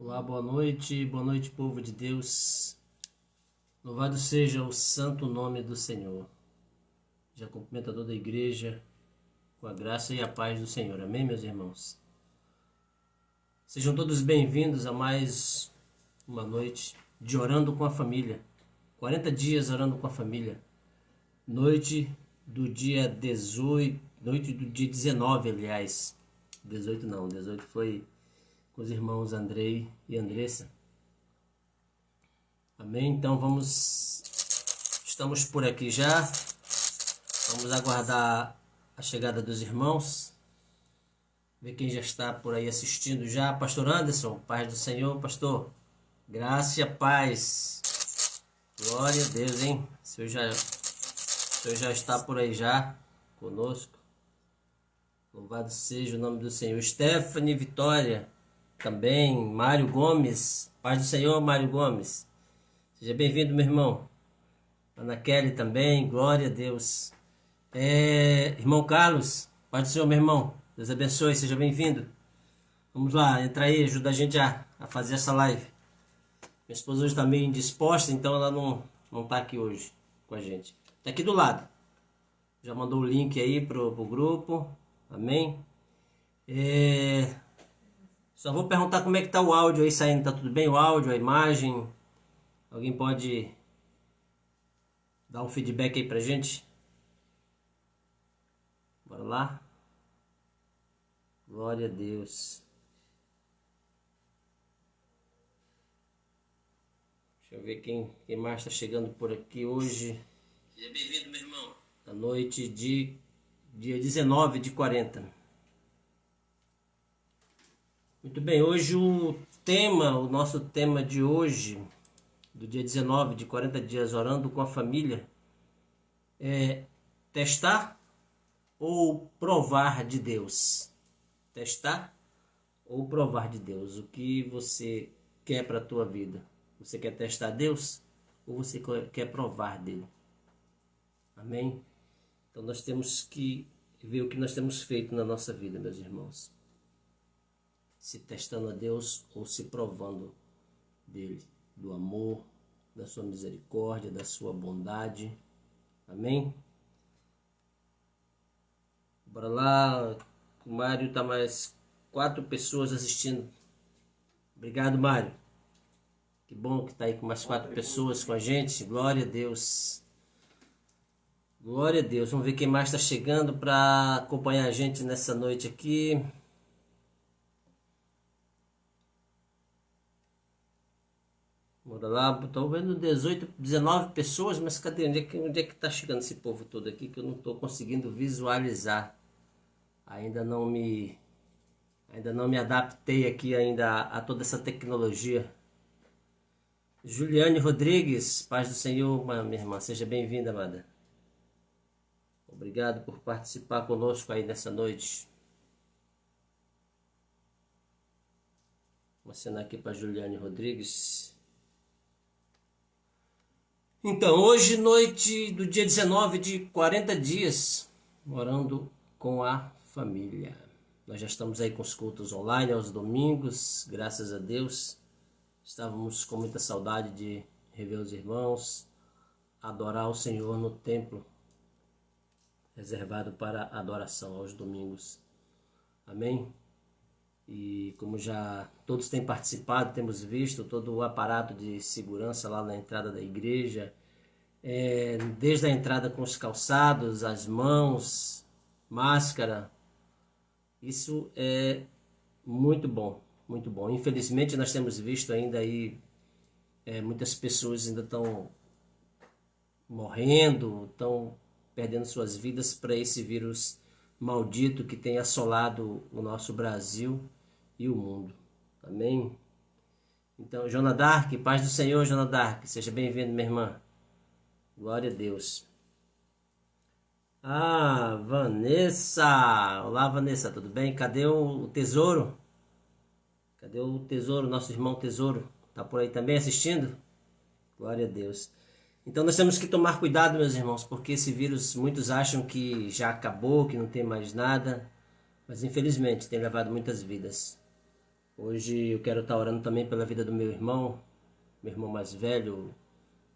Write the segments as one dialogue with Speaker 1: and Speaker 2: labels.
Speaker 1: Olá, boa noite, povo de Deus. Louvado seja o santo nome do Senhor. Já cumprimento a toda a igreja com a graça e a paz do Senhor. Amém, meus irmãos? Sejam todos bem-vindos a mais uma noite de orando com a família. 40 dias orando com a família. Noite do dia 18, noite do dia 19, aliás. 18 não, 18 foi com os irmãos Andrei e Andressa. Amém? Então estamos por aqui já. Vamos aguardar a chegada dos irmãos. Ver quem já está por aí assistindo já. Pastor Anderson, paz do Senhor, pastor. Graça e paz. Glória a Deus, hein? O senhor já está por aí já conosco. Louvado seja o nome do Senhor. Stephanie Vitória também. Mário Gomes. Paz do Senhor, Mário Gomes. Seja bem-vindo, meu irmão. Ana Kelly também. Glória a Deus. Irmão Carlos. Paz do Senhor, meu irmão. Deus abençoe. Seja bem-vindo. Vamos lá. Entra aí. Ajuda a gente a fazer essa live. Minha esposa hoje está meio indisposta, então ela não está aqui hoje com a gente. Está aqui do lado. Já mandou o link aí pro grupo. Amém? Só vou perguntar como é que tá o áudio aí saindo. Tá tudo bem o áudio, a imagem? Alguém pode dar um feedback aí pra gente? Bora lá? Glória a Deus. Deixa eu ver quem mais está chegando por aqui hoje. Seja bem-vindo, meu irmão. Da noite de dia 19 de 40. Muito bem, hoje o nosso tema de hoje, do dia 19 de 40 dias orando com a família, é testar ou provar de Deus. Testar ou provar de Deus. O que você quer para a tua vida? Você quer testar Deus ou você quer provar dele? Amém? Então nós temos que ver o que nós temos feito na nossa vida, meus irmãos. Se testando a Deus ou se provando dele, do amor, da sua misericórdia, da sua bondade. Amém? Bora lá. O Mário tá mais 4 pessoas assistindo. Obrigado, Mário. Que bom que tá aí com mais 4 pessoas com a gente. Glória a Deus. Glória a Deus. Vamos ver quem mais está chegando para acompanhar a gente nessa noite aqui. Bora lá. Estou vendo 18, 19 pessoas, mas cadê? Onde é que está chegando esse povo todo aqui que eu não estou conseguindo visualizar? Ainda não me adaptei aqui ainda a toda essa tecnologia. Juliane Rodrigues, paz do Senhor, minha irmã. Seja bem-vinda, amada. Obrigado por participar conosco aí nessa noite. Vou assinar aqui para Juliane Rodrigues. Então, hoje, noite do dia 19 de 40 dias, orando com a família. Nós já estamos aí com os cultos online aos domingos, graças a Deus. Estávamos com muita saudade de rever os irmãos, adorar o Senhor no templo reservado para adoração aos domingos. Amém? E como já todos têm participado, temos visto todo o aparato de segurança lá na entrada da igreja, desde a entrada com os calçados, as mãos, máscara. Isso é muito bom, muito bom. Infelizmente nós temos visto ainda aí muitas pessoas ainda estão morrendo, estão perdendo suas vidas para esse vírus maldito que tem assolado o nosso Brasil e o mundo. Amém? Então, Jona Dark, paz do Senhor, Jona Dark. Seja bem-vindo, minha irmã. Glória a Deus. Vanessa. Olá, Vanessa, tudo bem? Cadê o Tesouro? Cadê o Tesouro, nosso irmão Tesouro? Tá por aí também assistindo? Glória a Deus. Então nós temos que tomar cuidado, meus irmãos, porque esse vírus, muitos acham que já acabou, que não tem mais nada, mas infelizmente tem levado muitas vidas. Hoje eu quero estar orando também pela vida do meu irmão mais velho,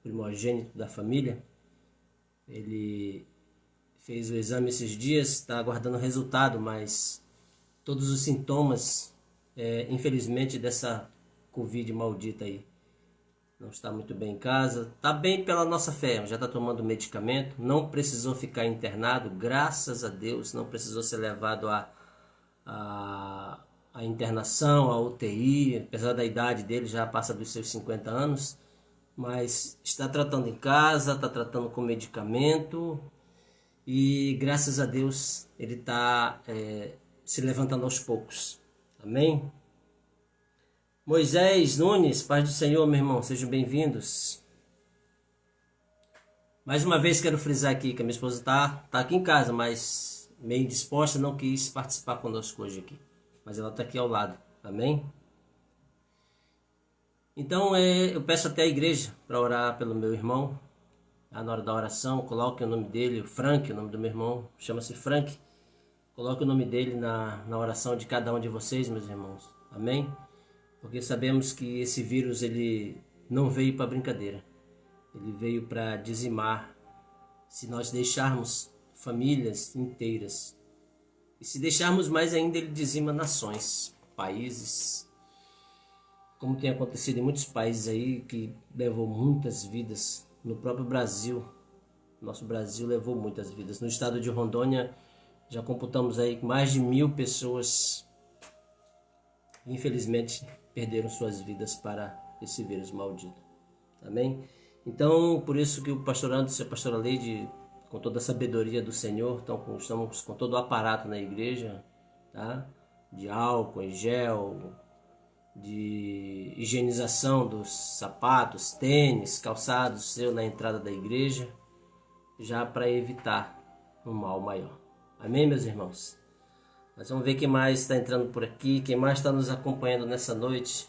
Speaker 1: primogênito da família. Ele fez o exame esses dias, está aguardando o resultado, mas todos os sintomas, infelizmente, dessa Covid maldita aí. Não está muito bem em casa, está bem pela nossa fé, já está tomando medicamento, não precisou ficar internado, graças a Deus, não precisou ser levado a internação, a UTI, apesar da idade dele, já passa dos seus 50 anos, mas está tratando em casa, está tratando com medicamento e graças a Deus ele está se levantando aos poucos. Amém? Moisés Nunes, paz do Senhor, meu irmão, sejam bem-vindos. Mais uma vez quero frisar aqui que a minha esposa tá aqui em casa, mas meio disposta, não quis participar conosco hoje aqui. Mas ela está aqui ao lado, amém? Então eu peço até a igreja para orar pelo meu irmão. Na hora da oração, coloque o nome dele, o Frank, o nome do meu irmão, chama-se Frank. Coloque o nome dele na oração de cada um de vocês, meus irmãos, amém? Porque sabemos que esse vírus ele não veio para brincadeira. Ele veio para dizimar. Se nós deixarmos famílias inteiras. E se deixarmos mais ainda, ele dizima nações, países. Como tem acontecido em muitos países aí, que levou muitas vidas. No próprio Brasil. Nosso Brasil levou muitas vidas. No estado de Rondônia, já computamos aí que mais de 1000 pessoas, infelizmente, perderam suas vidas para esse vírus maldito. Amém? Então, por isso que o pastor Anderson e a pastora Leide, com toda a sabedoria do Senhor, estamos com todo o aparato na igreja, tá? De álcool em gel, de higienização dos sapatos, tênis, calçados seu na entrada da igreja, já para evitar um mal maior. Amém, meus irmãos? Mas vamos ver quem mais está entrando por aqui, quem mais está nos acompanhando nessa noite.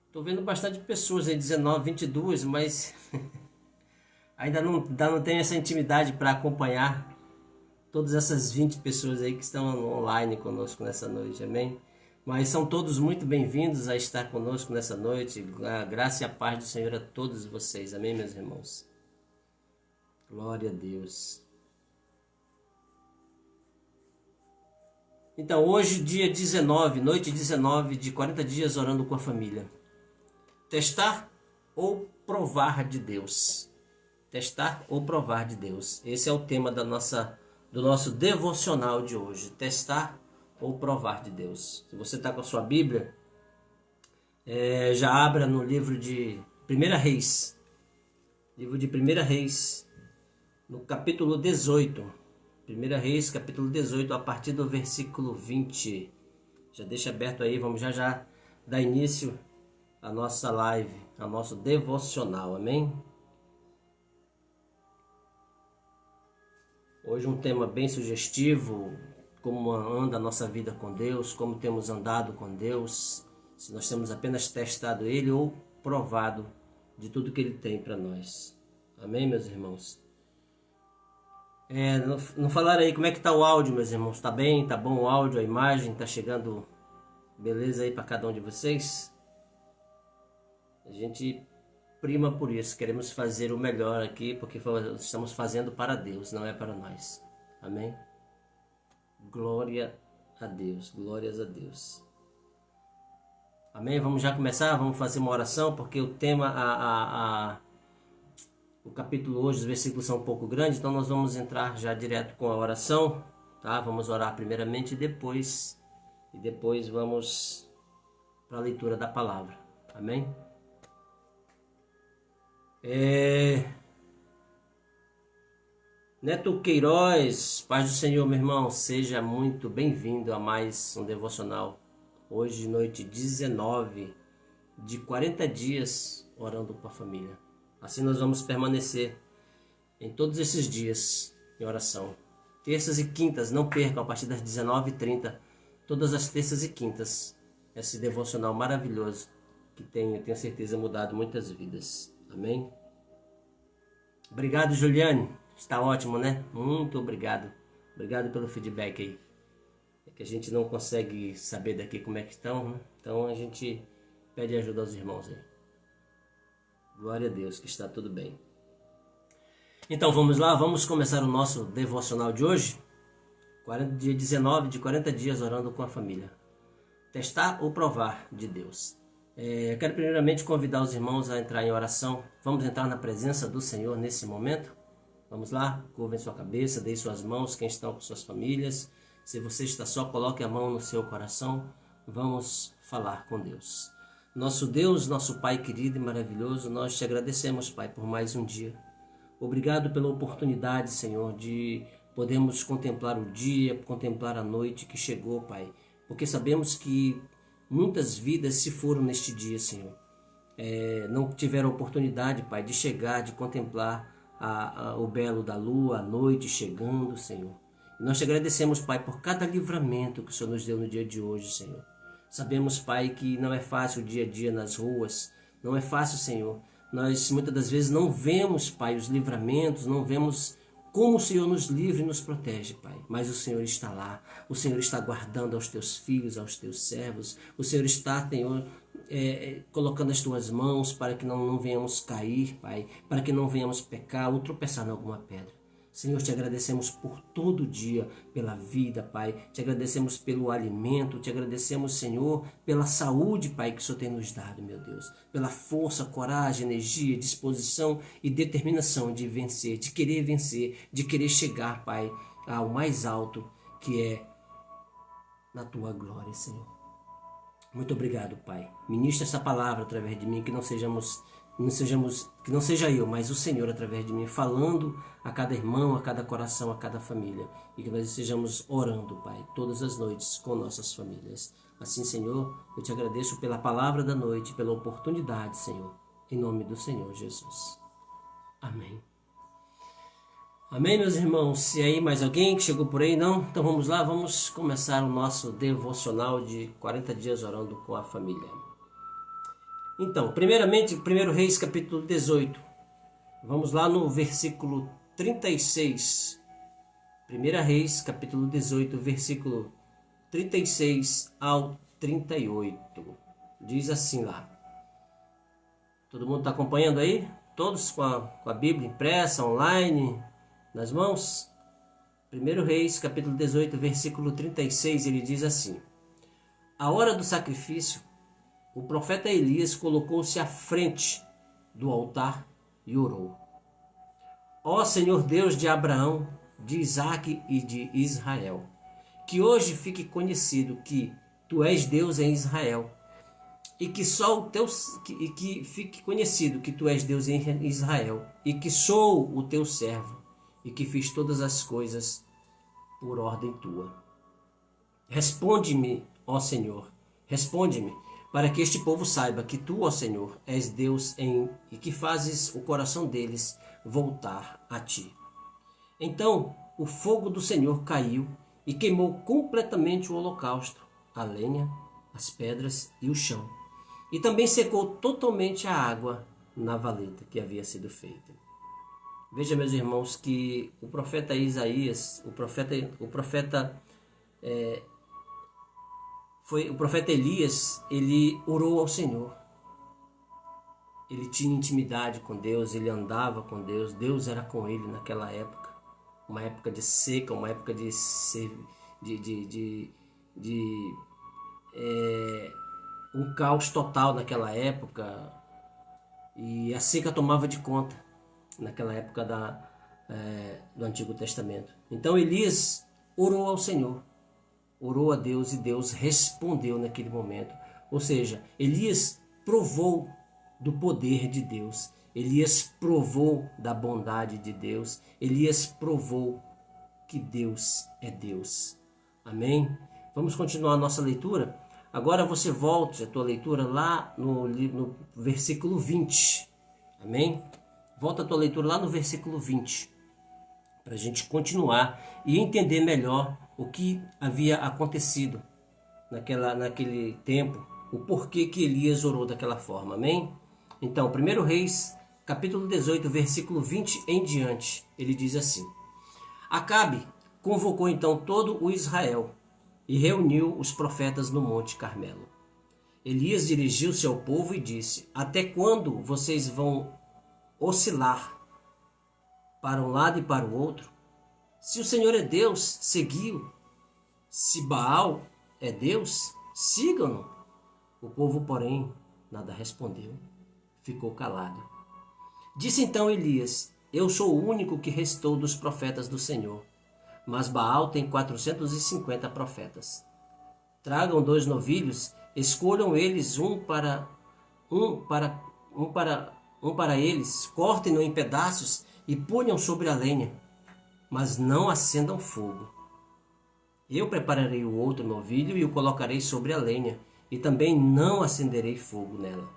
Speaker 1: Estou vendo bastante pessoas aí, 19, 22, mas ainda não tenho essa intimidade para acompanhar todas essas 20 pessoas aí que estão online conosco nessa noite, amém? Mas são todos muito bem-vindos a estar conosco nessa noite. A graça e a paz do Senhor a todos vocês, amém, meus irmãos? Glória a Deus. Então, hoje, dia 19, noite 19 de 40 dias orando com a família. Testar ou provar de Deus. Testar ou provar de Deus. Esse é o tema do nosso devocional de hoje. Testar ou provar de Deus. Se você está com a sua Bíblia, já abra no livro de 1 Reis. Livro de 1 Reis, no capítulo 18. 1 Reis, capítulo 18, a partir do versículo 20. Já deixa aberto aí, vamos já dar início à nossa live, ao nosso devocional, amém? Hoje um tema bem sugestivo, como anda a nossa vida com Deus, como temos andado com Deus, se nós temos apenas testado Ele ou provado de tudo que Ele tem para nós. Amém, meus irmãos? Não falaram aí como é que tá o áudio, meus irmãos? Tá bem? Tá bom o áudio, a imagem? Tá chegando beleza aí para cada um de vocês? A gente prima por isso, queremos fazer o melhor aqui, porque estamos fazendo para Deus, não é para nós. Amém? Glória a Deus, glórias a Deus. Amém? Vamos já começar, vamos fazer uma oração, porque o tema, o capítulo hoje, os versículos são um pouco grandes, então nós vamos entrar já direto com a oração, tá? Vamos orar primeiramente e depois vamos para a leitura da palavra. Amém? Neto Queiroz, paz do Senhor, meu irmão, seja muito bem-vindo a mais um devocional. Hoje, noite 19 de 40 dias orando com a família. Assim nós vamos permanecer em todos esses dias em oração. Terças e quintas, não percam, a partir das 19h30, todas as terças e quintas, esse devocional maravilhoso que eu tenho certeza, mudado muitas vidas. Amém? Obrigado, Juliane. Está ótimo, né? Muito obrigado. Obrigado pelo feedback aí. que a gente não consegue saber daqui como é que estão, né? Então a gente pede ajuda aos irmãos aí. Glória a Deus que está tudo bem. Então vamos lá, vamos começar o nosso devocional de hoje. Dia 19 de 40 dias orando com a família. Testar ou provar de Deus. Quero primeiramente convidar os irmãos a entrar em oração. Vamos entrar na presença do Senhor nesse momento? Vamos lá, curvem sua cabeça, deem suas mãos, quem estão com suas famílias. Se você está só, coloque a mão no seu coração. Vamos falar com Deus. Nosso Deus, nosso Pai querido e maravilhoso, nós te agradecemos, Pai, por mais um dia. Obrigado pela oportunidade, Senhor, de podermos contemplar o dia, contemplar a noite que chegou, Pai. Porque sabemos que muitas vidas se foram neste dia, Senhor. Não tiveram oportunidade, Pai, de chegar, de contemplar o belo da lua, a noite chegando, Senhor. E nós te agradecemos, Pai, por cada livramento que o Senhor nos deu no dia de hoje, Senhor. Sabemos, Pai, que não é fácil o dia a dia nas ruas, não é fácil, Senhor. Nós muitas das vezes não vemos, Pai, os livramentos, não vemos como o Senhor nos livra e nos protege, Pai. Mas o Senhor está lá, o Senhor está guardando aos teus filhos, aos teus servos. O Senhor está, Senhor, colocando as tuas mãos para que não venhamos cair, Pai, para que não venhamos pecar ou tropeçar em alguma pedra. Senhor, te agradecemos por todo o dia, pela vida, Pai. Te agradecemos pelo alimento, te agradecemos, Senhor, pela saúde, Pai, que o Senhor tem nos dado, meu Deus. Pela força, coragem, energia, disposição e determinação de vencer, de querer chegar, Pai, ao mais alto, que é na Tua glória, Senhor. Muito obrigado, Pai. Ministra essa palavra através de mim, que não seja eu, mas o Senhor através de mim, falando a cada irmão, a cada coração, a cada família. E que nós estejamos orando, Pai, todas as noites com nossas famílias. Assim, Senhor, eu te agradeço pela palavra da noite, pela oportunidade, Senhor. Em nome do Senhor Jesus. Amém. Amém, meus irmãos. E aí, mais alguém que chegou por aí? Não? Então vamos lá, vamos começar o nosso devocional de 40 dias orando com a família. Então, primeiramente, 1 Reis, capítulo 18. Vamos lá no versículo 36. 1 Reis, capítulo 18, versículo 36 ao 38. Diz assim lá. Todo mundo está acompanhando aí? Todos com a Bíblia impressa, online, nas mãos? 1 Reis, capítulo 18, versículo 36, ele diz assim. A hora do sacrifício, o profeta Elias colocou-se à frente do altar e orou. Ó Senhor Deus de Abraão, de Isaque e de Israel, que hoje fique conhecido que Tu és Deus em Israel, e que fique conhecido que Tu és Deus em Israel, e que sou o Teu servo, e que fiz todas as coisas por ordem Tua. Responde-me, ó Senhor, responde-me, para que este povo saiba que Tu, ó Senhor, és Deus e que fazes o coração deles voltar a Ti. Então o fogo do Senhor caiu e queimou completamente o holocausto, a lenha, as pedras e o chão. E também secou totalmente a água na valeta que havia sido feita. Veja, meus irmãos, que o profeta Isaías, o profeta Elias, ele orou ao Senhor. Ele tinha intimidade com Deus, ele andava com Deus, Deus era com ele naquela época. Uma época de seca, uma época um caos total naquela época. E a seca tomava de conta naquela época do Antigo Testamento. Então Elias orou ao Senhor. Orou a Deus e Deus respondeu naquele momento. Ou seja, Elias provou do poder de Deus. Elias provou da bondade de Deus. Elias provou que Deus é Deus. Amém? Vamos continuar a nossa leitura. Agora você volte a tua leitura lá no versículo 20. Amém? Volta a tua leitura lá no versículo 20. Para a gente continuar e entender melhor o que havia acontecido naquele tempo, o porquê que Elias orou daquela forma, amém? Então, 1 Reis, capítulo 18, versículo 20 em diante, ele diz assim: Acabe convocou então todo o Israel, e reuniu os profetas no Monte Carmelo. Elias dirigiu-se ao povo e disse: Até quando vocês vão oscilar para um lado e para o outro? Se o Senhor é Deus, segui-o. Se Baal é Deus, sigam-no. O povo, porém, nada respondeu. Ficou calado. Disse então Elias: Eu sou o único que restou dos profetas do Senhor, mas Baal tem 450 profetas. Tragam 2 novilhos, escolham eles um para eles, cortem-no em pedaços e ponham sobre a lenha, mas não acendam fogo. Eu prepararei o outro novilho e o colocarei sobre a lenha, e também não acenderei fogo nela.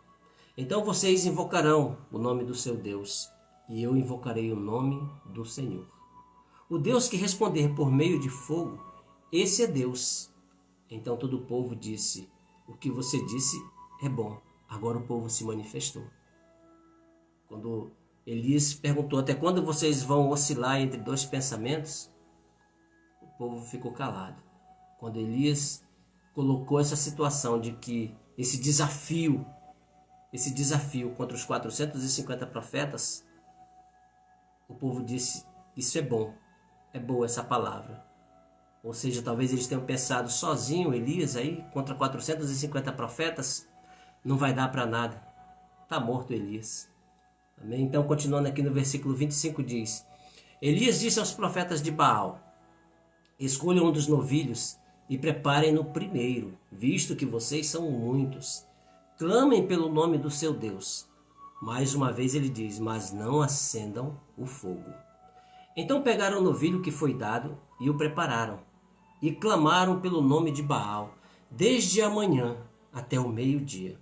Speaker 1: Então vocês invocarão o nome do seu Deus, e eu invocarei o nome do Senhor. O Deus que responder por meio de fogo, esse é Deus. Então todo o povo disse: O que você disse é bom. Agora o povo se manifestou. Quando Elias perguntou: Até quando vocês vão oscilar entre 2 pensamentos? O povo ficou calado. Quando Elias colocou essa situação de que esse desafio contra os 450 profetas, o povo disse: Isso é bom. É boa essa palavra. Ou seja, talvez eles tenham pensado sozinho, Elias aí, contra 450 profetas, não vai dar para nada. Está morto Elias. Amém? Então, continuando aqui no versículo 25, diz: Elias disse aos profetas de Baal: Escolham um dos novilhos e preparem-no primeiro, visto que vocês são muitos. Clamem pelo nome do seu Deus. Mais uma vez ele diz: Mas não acendam o fogo. Então pegaram o novilho que foi dado e o prepararam, e clamaram pelo nome de Baal, desde a manhã até o meio-dia.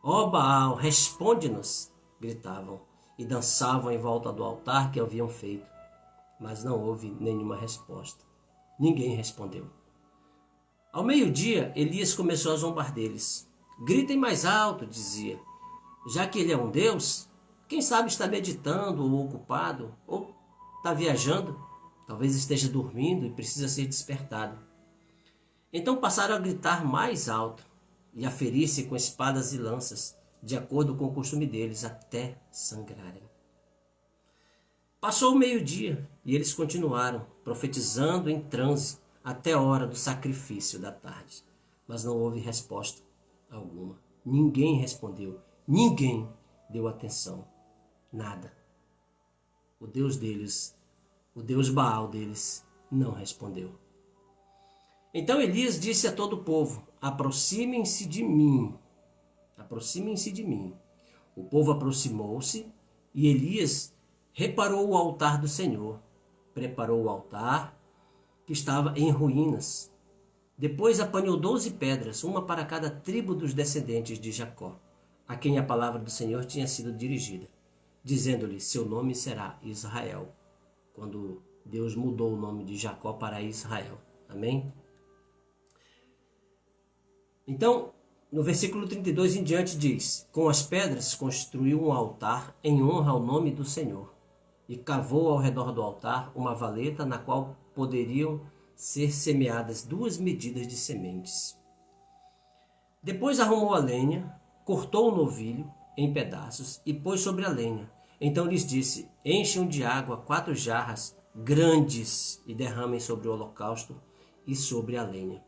Speaker 1: Ó Baal, responde-nos, gritavam, e dançavam em volta do altar que haviam feito. Mas não houve nenhuma resposta. Ninguém respondeu. Ao meio-dia, Elias começou a zombar deles. Gritem mais alto, dizia. Já que ele é um Deus, quem sabe está meditando ou ocupado, ou está viajando, talvez esteja dormindo e precisa ser despertado. Então passaram a gritar mais alto e a ferir-se com espadas e lanças, de acordo com o costume deles, até sangrarem. Passou o meio-dia e eles continuaram, profetizando em transe até a hora do sacrifício da tarde. Mas não houve resposta alguma. Ninguém respondeu, ninguém deu atenção, nada. O Deus deles, o Deus Baal deles, não respondeu. Então Elias disse a todo o povo: Aproximem-se de mim. Aproximem-se de mim. O povo aproximou-se e Elias reparou o altar do Senhor. Preparou o altar, que estava em ruínas. Depois apanhou 12 pedras, uma para cada tribo dos descendentes de Jacó, a quem a palavra do Senhor tinha sido dirigida, dizendo-lhe: Seu nome será Israel, quando Deus mudou o nome de Jacó para Israel. Amém? Então, no versículo 32 em diante diz: Com as pedras construiu um altar em honra ao nome do Senhor, e cavou ao redor do altar uma valeta na qual poderiam ser semeadas 2 medidas de sementes. Depois arrumou a lenha, cortou o novilho em pedaços e pôs sobre a lenha. Então lhes disse: Encham de água 4 jarras grandes e derramem sobre o holocausto e sobre a lenha.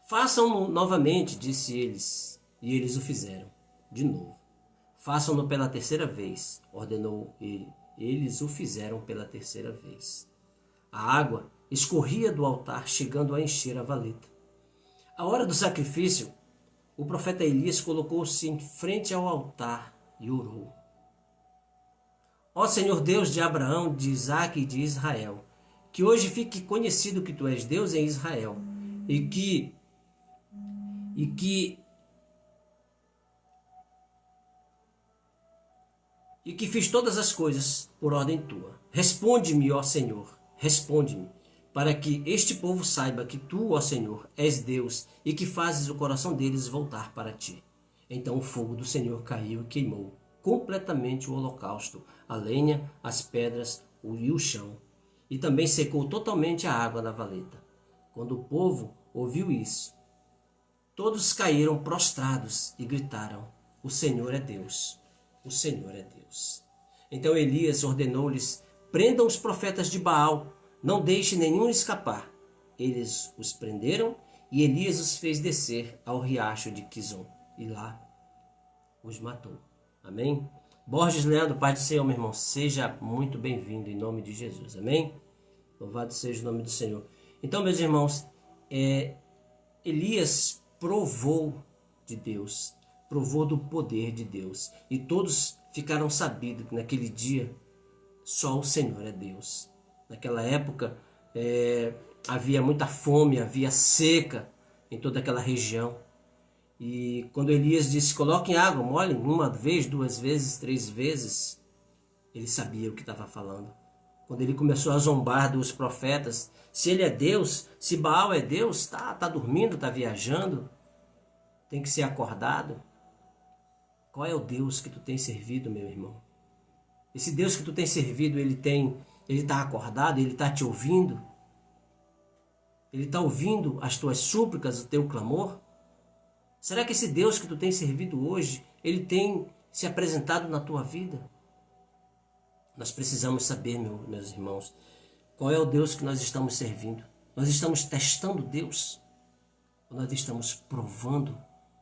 Speaker 1: Façam-no novamente, disse eles, e eles o fizeram de novo. Façam-no pela 3ª vez, ordenou ele. Eles o fizeram pela 3ª vez. A água escorria do altar, chegando a encher a valeta. À hora do sacrifício, o profeta Elias colocou-se em frente ao altar e orou: Ó Senhor Deus de Abraão, de Isaque e de Israel, que hoje fique conhecido que tu és Deus em Israel, e que fiz todas as coisas por ordem tua. Responde-me, ó Senhor, responde-me, para que este povo saiba que tu, ó Senhor, és Deus e que fazes o coração deles voltar para ti. Então o fogo do Senhor caiu e queimou completamente o holocausto, a lenha, as pedras e o chão, e também secou totalmente a água da valeta. Quando o povo ouviu isso, todos caíram prostrados e gritaram: o Senhor é Deus, o Senhor é Deus. Então Elias ordenou-lhes: prendam os profetas de Baal, não deixe nenhum escapar. Eles os prenderam e Elias os fez descer ao riacho de Quizon e lá os matou. Amém? Borges Leandro, Pai do Senhor, meu irmão, seja muito bem-vindo em nome de Jesus. Amém? Louvado seja o nome do Senhor. Então, meus irmãos, Elias provou de Deus, provou do poder de Deus. E todos ficaram sabidos que naquele dia só o Senhor é Deus. Naquela época havia muita fome, havia seca em toda aquela região. E quando Elias disse: coloquem água, molhem uma vez, duas vezes, três vezes, ele sabia o que estava falando. Quando ele começou a zombar dos profetas, se ele é Deus, se Baal é Deus, tá dormindo, tá viajando, tem que ser acordado. Qual é o Deus que tu tem servido, meu irmão? Esse Deus que tu tem servido, ele está acordado, ele está te ouvindo? Ele está ouvindo as tuas súplicas, o teu clamor? Será que esse Deus que tu tem servido hoje, ele tem se apresentado na tua vida? Nós precisamos saber, meus irmãos, qual é o Deus que nós estamos servindo. Nós estamos testando Deus? Ou nós estamos provando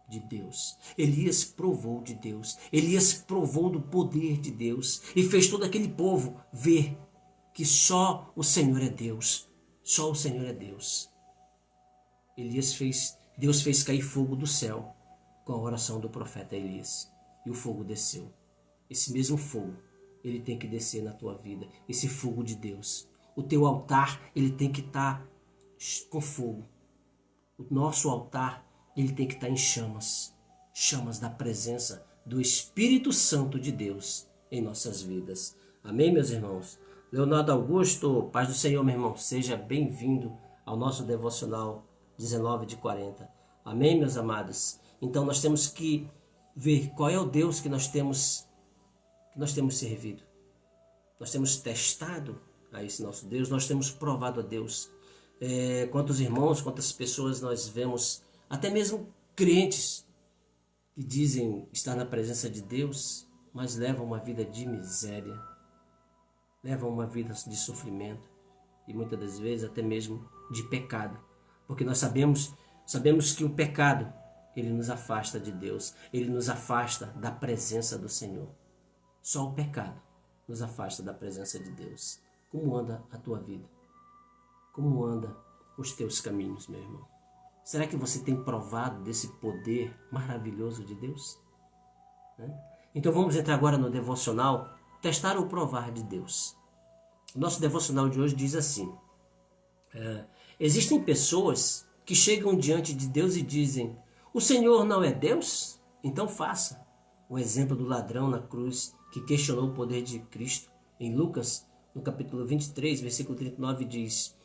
Speaker 1: de Deus? Elias provou de Deus. Elias provou do poder de Deus e fez todo aquele povo ver que só o Senhor é Deus. Só o Senhor é Deus. Deus fez cair fogo do céu com a oração do profeta Elias. E o fogo desceu. Esse mesmo fogo, ele tem que descer na tua vida. Esse fogo de Deus. O teu altar, ele tem que estar com fogo. O nosso altar, ele tem que estar em chamas. Chamas da presença do Espírito Santo de Deus em nossas vidas. Amém, meus irmãos? Leonardo Augusto, paz do Senhor, meu irmão. Seja bem-vindo ao nosso devocional 19:40. Amém, meus amados? Então nós temos que ver qual é o Deus que nós temos servido. Nós temos testado a esse nosso Deus, nós temos provado a Deus. Quantos irmãos, quantas pessoas nós vemos, até mesmo crentes, que dizem estar na presença de Deus, mas levam uma vida de miséria, levam uma vida de sofrimento e muitas das vezes até mesmo de pecado. Porque nós sabemos que o pecado, ele nos afasta de Deus, ele nos afasta da presença do Senhor. Só o pecado nos afasta da presença de Deus. Como anda a tua vida? Como anda os teus caminhos, meu irmão? Será que você tem provado desse poder maravilhoso de Deus? Então vamos entrar agora no devocional, testar ou provar de Deus. O nosso devocional de hoje diz assim: existem pessoas que chegam diante de Deus e dizem: o Senhor não é Deus? Então faça. O exemplo do ladrão na cruz que questionou o poder de Cristo. Em Lucas, no capítulo 23, versículo 39, diz: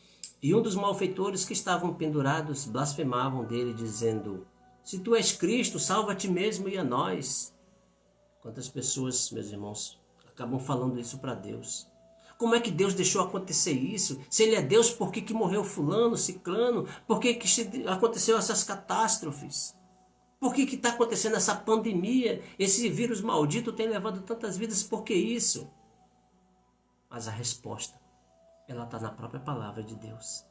Speaker 1: e um dos malfeitores que estavam pendurados blasfemavam dele, dizendo: se tu és Cristo, salva a ti mesmo e a nós. Quantas pessoas, meus irmãos, acabam falando isso para Deus? Como é que Deus deixou acontecer isso? Se ele é Deus, por que morreu fulano, ciclano? Por que aconteceu essas catástrofes? Por que está acontecendo essa pandemia? Esse vírus maldito tem levado tantas vidas, por que isso? Mas a resposta, ela está na própria palavra de Deus.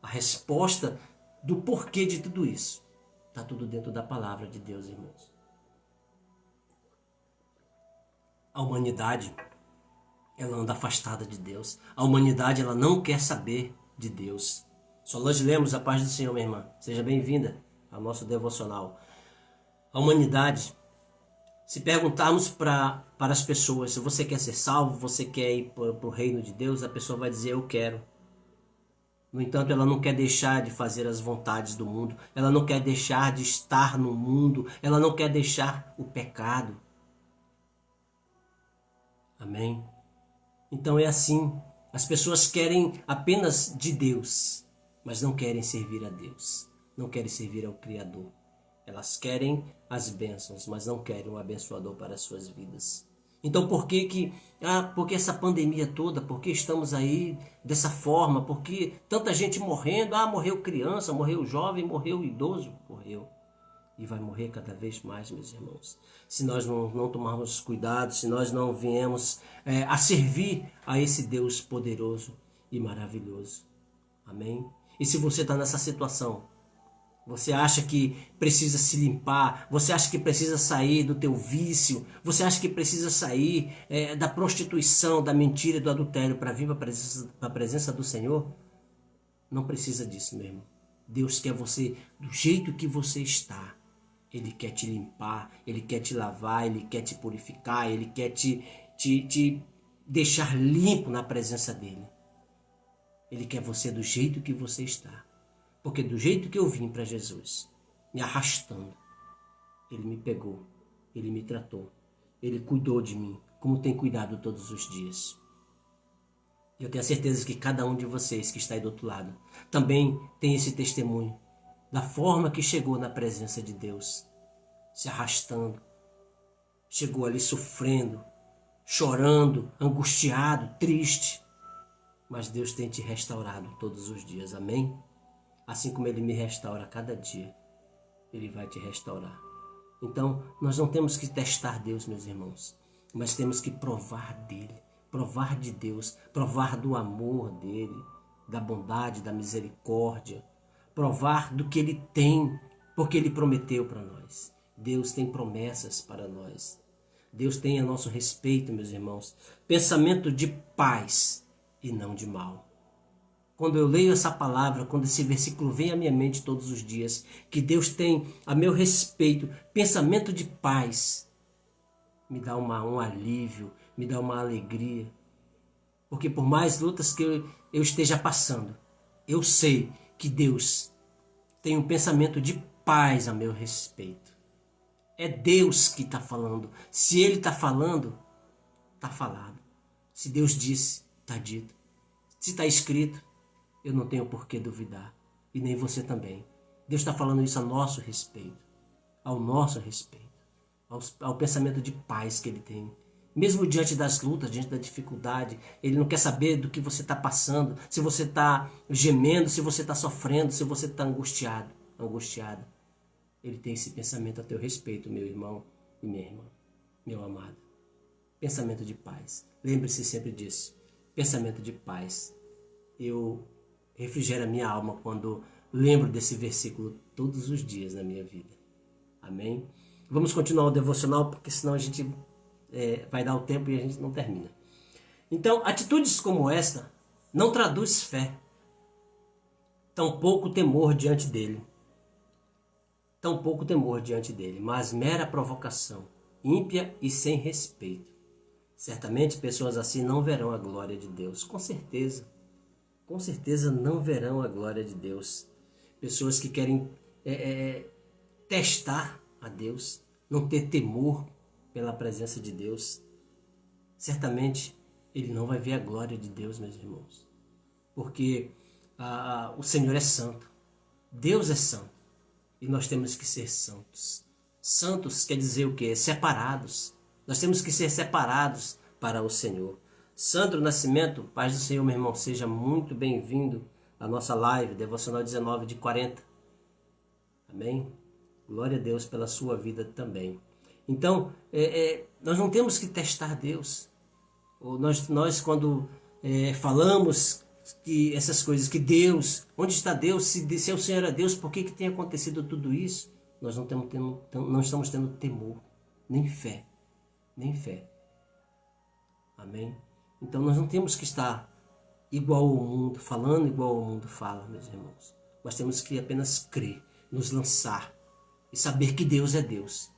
Speaker 1: A resposta do porquê de tudo isso está tudo dentro da palavra de Deus, irmãos. A humanidade, ela anda afastada de Deus. A humanidade, ela não quer saber de Deus. Solange Lemos, a paz do Senhor, minha irmã. Seja bem-vinda ao nosso devocional. A humanidade, se perguntarmos para as pessoas se você quer ser salvo, você quer ir para o reino de Deus, a pessoa vai dizer: eu quero. No entanto, ela não quer deixar de fazer as vontades do mundo. Ela não quer deixar de estar no mundo. Ela não quer deixar o pecado. Amém? Então é assim. As pessoas querem apenas de Deus, mas não querem servir a Deus. Não querem servir ao Criador. Elas querem as bênçãos, mas não querem o abençoador para as suas vidas. Então por que essa pandemia toda? Por que estamos aí dessa forma? Por que tanta gente morrendo? Morreu criança, morreu jovem, morreu idoso, morreu. E vai morrer cada vez mais, meus irmãos. Se nós não tomarmos cuidado, se nós não viemos a servir a esse Deus poderoso e maravilhoso. Amém? E se você está nessa situação, você acha que precisa se limpar, você acha que precisa sair do teu vício, você acha que precisa sair da prostituição, da mentira e do adultério para vir para a presença do Senhor? Não precisa disso, meu irmão. Deus quer você do jeito que você está. Ele quer te limpar, Ele quer te lavar, Ele quer te purificar, Ele quer te deixar limpo na presença dEle. Ele quer você do jeito que você está. Porque do jeito que eu vim para Jesus, me arrastando, Ele me pegou, Ele me tratou, Ele cuidou de mim, como tem cuidado todos os dias. Eu tenho a certeza que cada um de vocês que está aí do outro lado também tem esse testemunho da forma que chegou na presença de Deus, se arrastando, chegou ali sofrendo, chorando, angustiado, triste, mas Deus tem te restaurado todos os dias, amém? Assim como Ele me restaura a cada dia, Ele vai te restaurar. Então, nós não temos que testar Deus, meus irmãos, mas temos que provar dEle, provar de Deus, provar do amor dEle, da bondade, da misericórdia, provar do que Ele tem, porque Ele prometeu para nós. Deus tem promessas para nós. Deus tem a nosso respeito, meus irmãos, pensamento de paz e não de mal. Quando eu leio essa palavra, quando esse versículo vem à minha mente todos os dias, que Deus tem a meu respeito, pensamento de paz, me dá um alívio, me dá uma alegria. Porque por mais lutas que eu esteja passando, eu sei que Deus tem um pensamento de paz a meu respeito. É Deus que está falando. Se Ele está falando, está falado. Se Deus disse, está dito. Se está escrito, eu não tenho por que duvidar. E nem você também. Deus está falando isso a nosso respeito. Ao nosso respeito. Ao pensamento de paz que Ele tem. Mesmo diante das lutas, diante da dificuldade, Ele não quer saber do que você está passando. Se você está gemendo, se você está sofrendo, se você está angustiado, angustiada. Ele tem esse pensamento a teu respeito, meu irmão e minha irmã. Meu amado. Pensamento de paz. Lembre-se sempre disso. Pensamento de paz. Eu refrigero a minha alma quando lembro desse versículo todos os dias na minha vida. Amém? Vamos continuar o devocional, porque senão a gente vai dar o tempo e a gente não termina. Então, atitudes como esta não traduz fé, tampouco temor diante dele. Tampouco temor diante dele, mas mera provocação, ímpia e sem respeito. Certamente pessoas assim não verão a glória de Deus, com certeza não verão a glória de Deus. Pessoas que querem testar a Deus, não ter temor pela presença de Deus, certamente ele não vai ver a glória de Deus, meus irmãos. Porque o Senhor é santo, Deus é santo, e nós temos que ser santos. Santos quer dizer o quê? Separados. Nós temos que ser separados para o Senhor. Sandro Nascimento, paz do Senhor, meu irmão, seja muito bem-vindo à nossa live, Devocional 19 de 40. Amém? Glória a Deus pela sua vida também. Então, nós não temos que testar Deus. Nós quando falamos que essas coisas, que Deus, onde está Deus? Se o Senhor é Deus, por que tem acontecido tudo isso? Nós não estamos tendo temor, nem fé. Amém? Então nós não temos que estar igual ao mundo, falando igual ao mundo fala, meus irmãos. Nós temos que apenas crer, nos lançar e saber que Deus é Deus.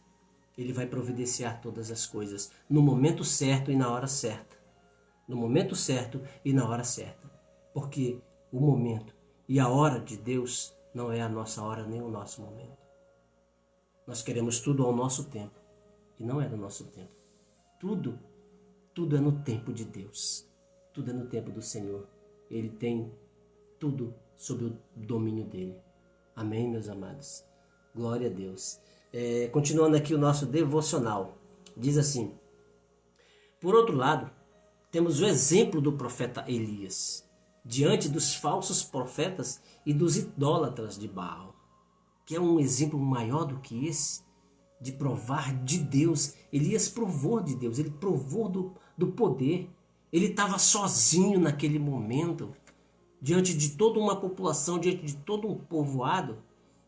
Speaker 1: Ele vai providenciar todas as coisas no momento certo e na hora certa. No momento certo e na hora certa. Porque o momento e a hora de Deus não é a nossa hora nem o nosso momento. Nós queremos tudo ao nosso tempo e não é no nosso tempo. Tudo é no tempo de Deus. Tudo é no tempo do Senhor. Ele tem tudo sob o domínio dele. Amém, meus amados? Glória a Deus. Continuando aqui o nosso devocional. Diz assim: Por outro lado, temos o exemplo do profeta Elias, diante dos falsos profetas e dos idólatras de Baal. Que é um exemplo maior do que esse, de provar de Deus. Elias provou de Deus, ele provou do poder. Ele estava sozinho naquele momento, diante de toda uma população, diante de todo um povoado,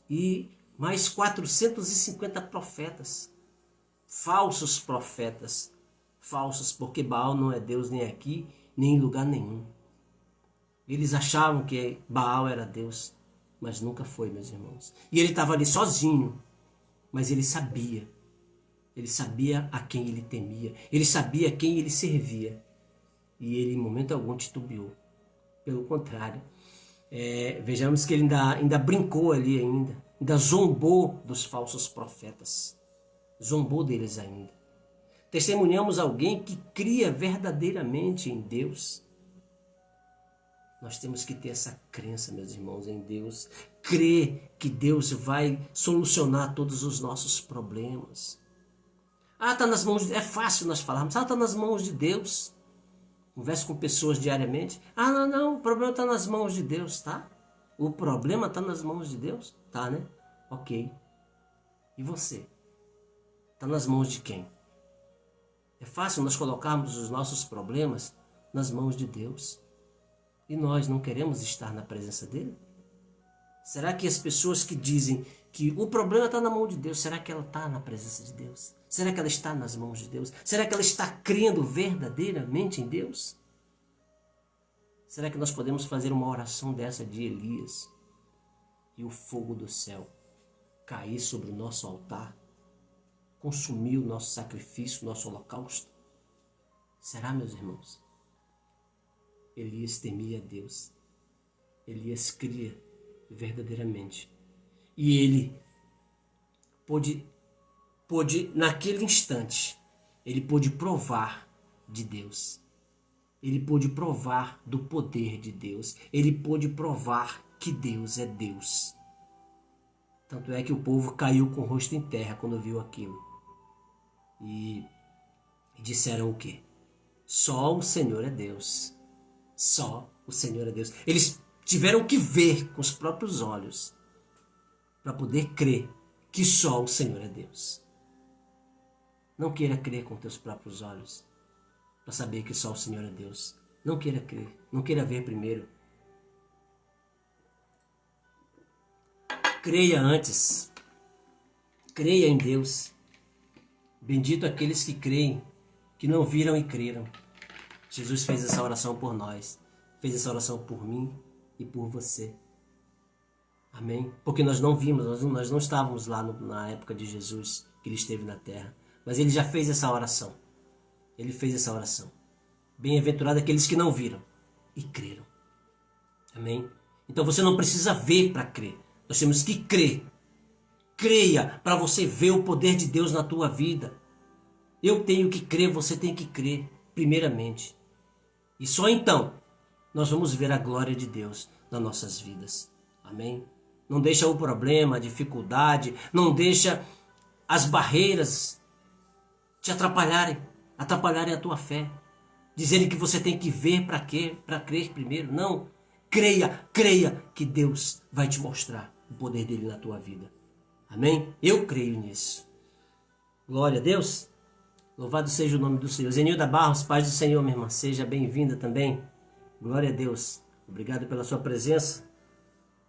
Speaker 1: e mais 450 profetas, falsos profetas, falsos, porque Baal não é Deus nem aqui, nem em lugar nenhum. Eles achavam que Baal era Deus, mas nunca foi, meus irmãos. E ele estava ali sozinho, mas ele sabia a quem ele temia, ele sabia a quem ele servia. E ele em momento algum titubeou. Pelo contrário, vejamos que ele ainda brincou ali ainda zombou dos falsos profetas. Zombou deles ainda. Testemunhamos alguém que cria verdadeiramente em Deus. Nós temos que ter essa crença, meus irmãos, em Deus. Crer que Deus vai solucionar todos os nossos problemas. Está nas mãos de Deus. É fácil nós falarmos. Está nas mãos de Deus. Converso com pessoas diariamente. Não, o problema está nas mãos de Deus, tá? O problema está nas mãos de Deus? Tá, né? Ok. E você? Está nas mãos de quem? É fácil nós colocarmos os nossos problemas nas mãos de Deus. E nós não queremos estar na presença dele? Será que as pessoas que dizem que o problema está na mão de Deus, será que ela está na presença de Deus? Será que ela está nas mãos de Deus? Será que ela está crendo verdadeiramente em Deus? Será que nós podemos fazer uma oração dessa de Elias e o fogo do céu cair sobre o nosso altar, consumir o nosso sacrifício, o nosso holocausto? Será, meus irmãos? Elias temia a Deus. Elias cria verdadeiramente. E ele pôde, naquele instante, ele pôde provar de Deus. Ele pôde provar do poder de Deus. Ele pôde provar que Deus é Deus. Tanto é que o povo caiu com o rosto em terra quando viu aquilo. E disseram o quê? Só o Senhor é Deus. Só o Senhor é Deus. Eles tiveram que ver com os próprios olhos para poder crer que só o Senhor é Deus. Não queira crer com teus próprios olhos para saber que só o Senhor é Deus. Não queira crer, não queira ver primeiro. Creia antes. Creia em Deus. Bendito aqueles que creem, que não viram e creram. Jesus fez essa oração por nós. Fez essa oração por mim e por você. Amém? Porque nós não vimos, nós não estávamos lá na época de Jesus, que ele esteve na terra. Mas ele já fez essa oração. Ele fez essa oração. Bem-aventurado aqueles que não viram e creram. Amém? Então você não precisa ver para crer. Nós temos que crer. Creia para você ver o poder de Deus na tua vida. Eu tenho que crer, você tem que crer, primeiramente. E só então nós vamos ver a glória de Deus nas nossas vidas. Amém? Não deixa o problema, a dificuldade, não deixa as barreiras te atrapalharem a tua fé. Dizerem que você tem que ver para quê? Para crer primeiro. Não. Creia que Deus vai te mostrar o poder dele na tua vida. Amém? Eu creio nisso. Glória a Deus. Louvado seja o nome do Senhor. Zenilda Barros, paz do Senhor, minha irmã. Seja bem-vinda também. Glória a Deus. Obrigado pela sua presença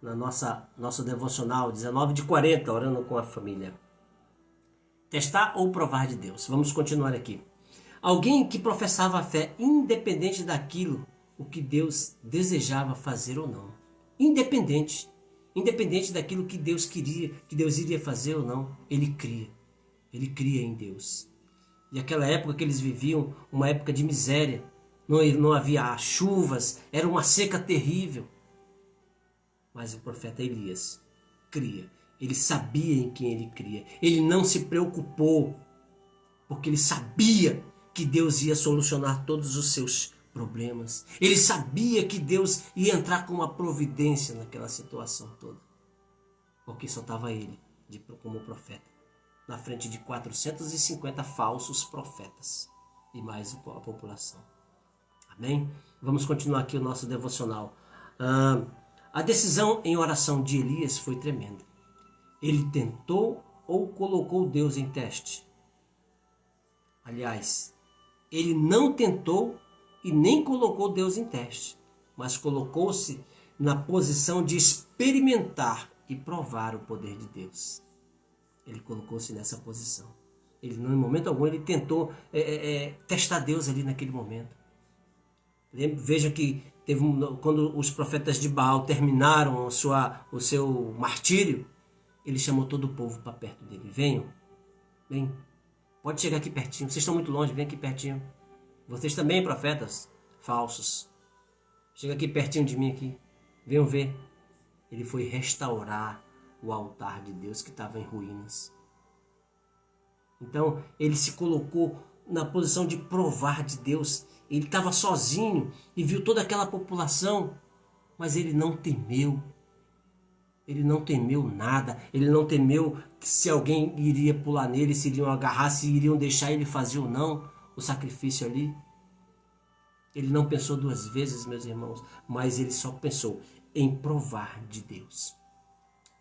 Speaker 1: na nosso devocional 19h40, orando com a família. Testar ou provar de Deus. Vamos continuar aqui. Alguém que professava a fé independente daquilo o que Deus desejava fazer ou não. Independente daquilo que Deus queria, que Deus iria fazer ou não. Ele cria em Deus. E aquela época que eles viviam, uma época de miséria, não havia chuvas, era uma seca terrível. Mas o profeta Elias cria. Ele sabia em quem ele cria. Ele não se preocupou, porque ele sabia que Deus ia solucionar todos os seus problemas. Ele sabia que Deus ia entrar com uma providência naquela situação toda. Porque só estava ele como profeta, na frente de 450 falsos profetas. e mais a população. Amém? Vamos continuar aqui o nosso devocional. A decisão em oração de Elias foi tremenda. Ele tentou ou colocou Deus em teste? Aliás, ele não tentou e nem colocou Deus em teste, mas colocou-se na posição de experimentar e provar o poder de Deus. Ele colocou-se nessa posição. Ele, em momento algum, ele tentou testar Deus ali naquele momento. Veja que quando os profetas de Baal terminaram o seu martírio, ele chamou todo o povo para perto dele. Venham, pode chegar aqui pertinho. Vocês estão muito longe, vem aqui pertinho. Vocês também, profetas falsos. Chega aqui pertinho de mim aqui. Venham ver. Ele foi restaurar o altar de Deus que estava em ruínas. Então, ele se colocou na posição de provar de Deus. Ele estava sozinho e viu toda aquela população, mas ele não temeu. Ele não temeu nada. Ele não temeu se alguém iria pular nele, se iriam agarrar, se iriam deixar ele fazer ou não o sacrifício ali. Ele não pensou duas vezes, meus irmãos, mas ele só pensou em provar de Deus.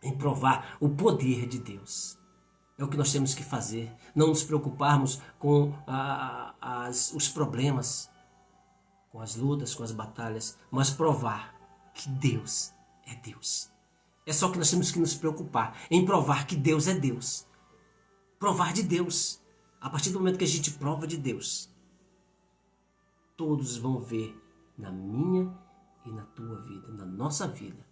Speaker 1: Em provar o poder de Deus. É o que nós temos que fazer. Não nos preocuparmos com os problemas, com as lutas, com as batalhas, mas provar que Deus é Deus. É só que nós temos que nos preocupar em provar que Deus é Deus. Provar de Deus. A partir do momento que a gente prova de Deus, todos vão ver na minha e na tua vida, na nossa vida,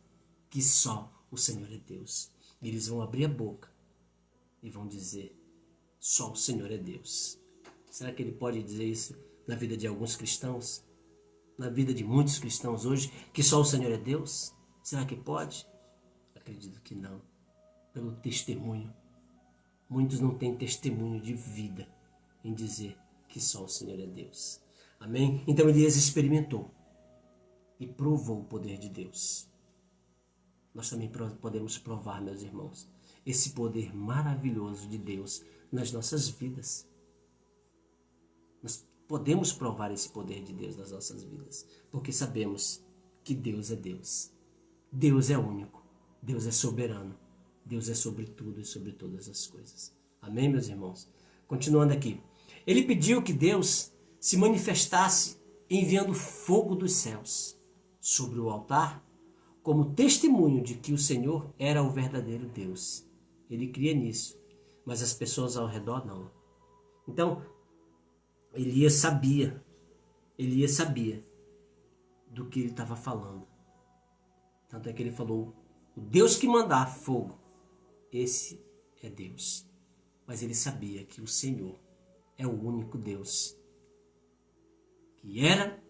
Speaker 1: que só o Senhor é Deus. Eles vão abrir a boca e vão dizer, só o Senhor é Deus. Será que ele pode dizer isso na vida de alguns cristãos? Na vida de muitos cristãos hoje, que só o Senhor é Deus? Será que pode? Acredito que não. Pelo testemunho. Muitos não têm testemunho de vida em dizer que só o Senhor é Deus. Amém? Então Elias experimentou e provou o poder de Deus. Nós também podemos provar, meus irmãos, esse poder maravilhoso de Deus nas nossas vidas. Nós podemos provar esse poder de Deus nas nossas vidas, porque sabemos que Deus é Deus. Deus é único. Deus é soberano. Deus é sobre tudo e sobre todas as coisas. Amém, meus irmãos? Continuando aqui. Ele pediu que Deus se manifestasse enviando fogo dos céus sobre o altar, como testemunho de que o Senhor era o verdadeiro Deus. Ele cria nisso, mas as pessoas ao redor não. Então, Elias sabia do que ele estava falando. Tanto é que ele falou, o Deus que mandar fogo, esse é Deus. Mas ele sabia que o Senhor é o único Deus, que era,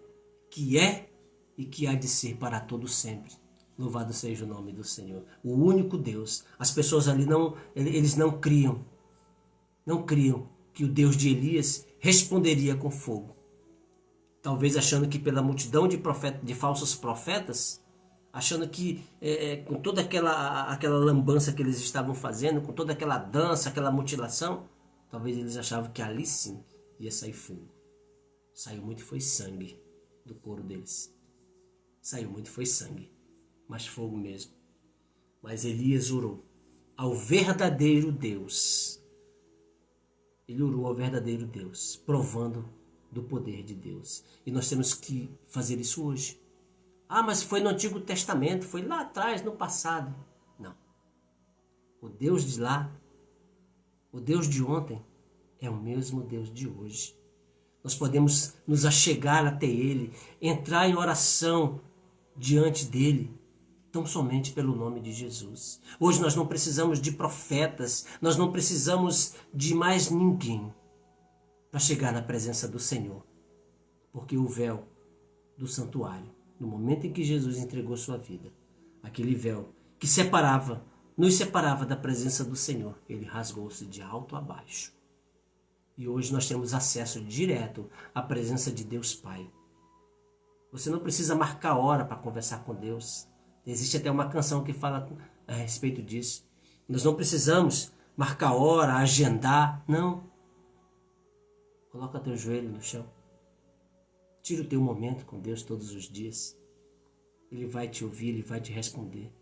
Speaker 1: que é e que há de ser para todo sempre. Louvado seja o nome do Senhor. O único Deus. As pessoas ali eles não criam que o Deus de Elias responderia com fogo. Talvez achando que pela multidão de falsos profetas, achando que com toda aquela lambança que eles estavam fazendo, com toda aquela dança, aquela mutilação, talvez eles achavam que ali sim ia sair fogo. Saiu muito foi sangue do couro deles. Saiu muito foi sangue, mas fogo mesmo. Mas Elias orou ao verdadeiro Deus. Ele orou ao verdadeiro Deus, provando do poder de Deus. E nós temos que fazer isso hoje. Ah, mas foi no Antigo Testamento, foi lá atrás, no passado. Não. O Deus de lá, o Deus de ontem, é o mesmo Deus de hoje. Nós podemos nos achegar até Ele, entrar em oração diante dEle, tão somente pelo nome de Jesus. Hoje nós não precisamos de profetas, nós não precisamos de mais ninguém para chegar na presença do Senhor. Porque o véu do santuário, no momento em que Jesus entregou sua vida, aquele véu que nos separava da presença do Senhor, ele rasgou-se de alto a baixo. E hoje nós temos acesso direto à presença de Deus Pai. Você não precisa marcar hora para conversar com Deus. Existe até uma canção que fala a respeito disso. Nós não precisamos marcar hora, agendar, não. Coloca teu joelho no chão. Tira o teu momento com Deus todos os dias. Ele vai te ouvir, Ele vai te responder.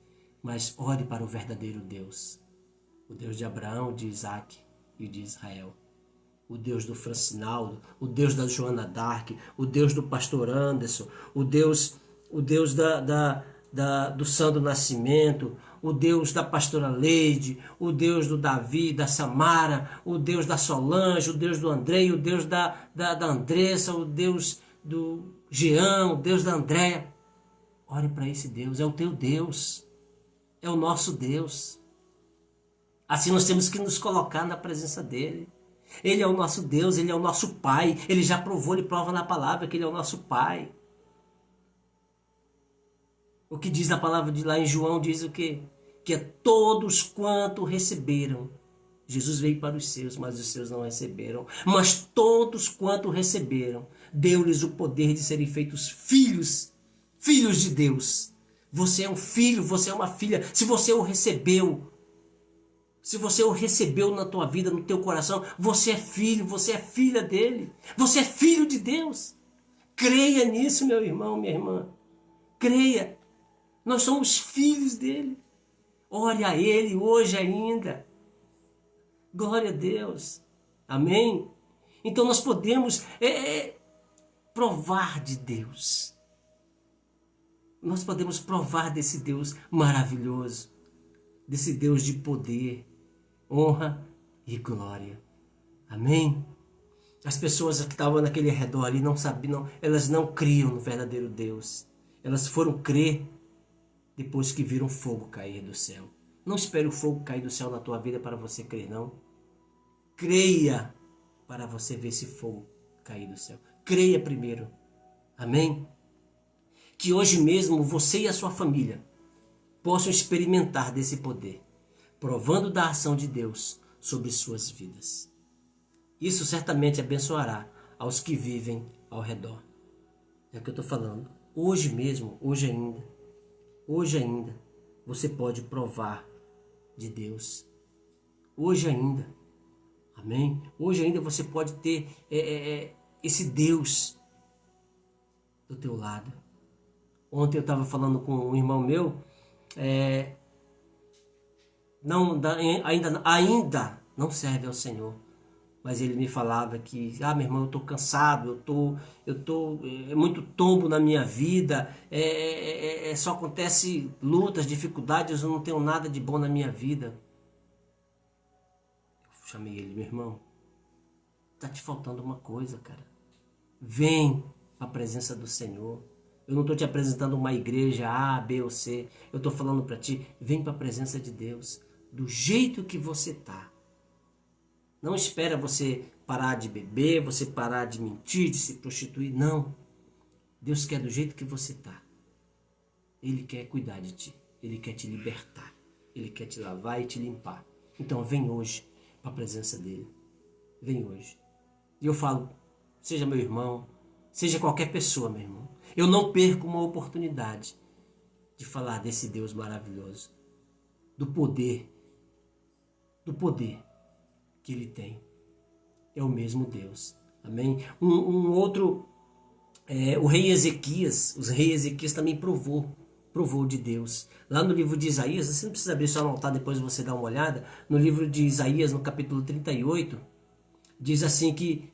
Speaker 1: Mas ore para o verdadeiro Deus. O Deus de Abraão, de Isaac e de Israel. O Deus do Francinaldo, o Deus da Joana Dark, o Deus do pastor Anderson, o Deus do Sandro Nascimento, o Deus da pastora Leide, o Deus do Davi, da Samara, o Deus da Solange, o Deus do Andrei, o Deus da Andressa, o Deus do Jean, o Deus da Andréia. Ore para esse Deus, é o teu Deus, é o nosso Deus. Assim nós temos que nos colocar na presença dele. Ele é o nosso Deus, Ele é o nosso Pai. Ele já provou, Ele prova na palavra que Ele é o nosso Pai. O que diz a palavra de lá em João diz o quê? Que é todos quanto receberam. Jesus veio para os seus, mas os seus não receberam. Mas todos quanto receberam, deu-lhes o poder de serem feitos filhos, filhos de Deus. Você é um filho, você é uma filha. Se você o recebeu, se você o recebeu na tua vida, no teu coração, você é filho, você é filha dele. Você é filho de Deus. Creia nisso, meu irmão, minha irmã. Creia. Nós somos filhos dele. Ore a ele hoje ainda. Glória a Deus. Amém? Então nós podemos provar de Deus. Nós podemos provar desse Deus maravilhoso. Desse Deus de poder, honra e glória. Amém? As pessoas que estavam naquele redor ali não sabiam, elas não criam no verdadeiro Deus. Elas foram crer depois que viram fogo cair do céu. Não espere o fogo cair do céu na tua vida para você crer, não. Creia para você ver esse fogo cair do céu. Creia primeiro. Amém? Que hoje mesmo você e a sua família possam experimentar desse poder, provando da ação de Deus sobre suas vidas. Isso certamente abençoará aos que vivem ao redor. É o que eu estou falando. Hoje mesmo, hoje ainda, você pode provar de Deus. Hoje ainda. Amém? Hoje ainda você pode ter esse Deus do teu lado. Ontem eu estava falando com um irmão meu, ainda não serve ao Senhor. Mas ele me falava que, meu irmão, eu estou cansado, é muito tombo na minha vida, só acontece lutas, dificuldades, eu não tenho nada de bom na minha vida. Eu chamei ele, meu irmão, está te faltando uma coisa, cara. Vem à presença do Senhor. Eu não estou te apresentando uma igreja A, B ou C. Eu estou falando para ti, vem para a presença de Deus, do jeito que você está. Não espera você parar de beber, você parar de mentir, de se prostituir. Não. Deus quer do jeito que você está. Ele quer cuidar de ti. Ele quer te libertar. Ele quer te lavar e te limpar. Então vem hoje para a presença dele. Vem hoje. E eu falo, seja meu irmão, seja qualquer pessoa, meu irmão. Eu não perco uma oportunidade de falar desse Deus maravilhoso. Do poder que ele tem. É o mesmo Deus. Amém? Um outro, o rei Ezequias, os reis Ezequias também provou de Deus. Lá no livro de Isaías, você não precisa abrir, só anotar, depois você dá uma olhada. No livro de Isaías, no capítulo 38, diz assim que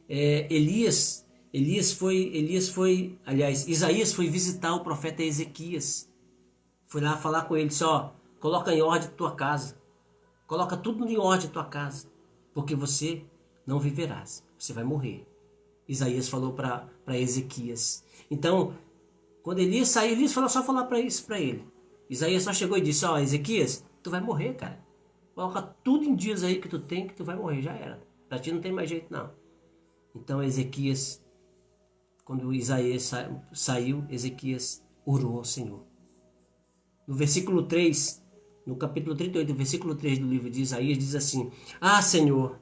Speaker 1: Isaías foi visitar o profeta Ezequias. Foi lá falar com ele, coloca em ordem a tua casa. Coloca tudo em ordem a tua casa. Porque você não viverás, você vai morrer. Isaías falou para Ezequias. Então, quando Elias saiu, Elias falou só falar para isso para ele. Isaías só chegou e disse, Ezequias, tu vai morrer, cara. Coloca tudo em dias aí que tu tem, que tu vai morrer, já era. Pra ti não tem mais jeito, não. Então Ezequias, quando Isaías saiu, Ezequias orou ao Senhor. No versículo 3... No capítulo 38, versículo 3 do livro de Isaías, diz assim: Senhor,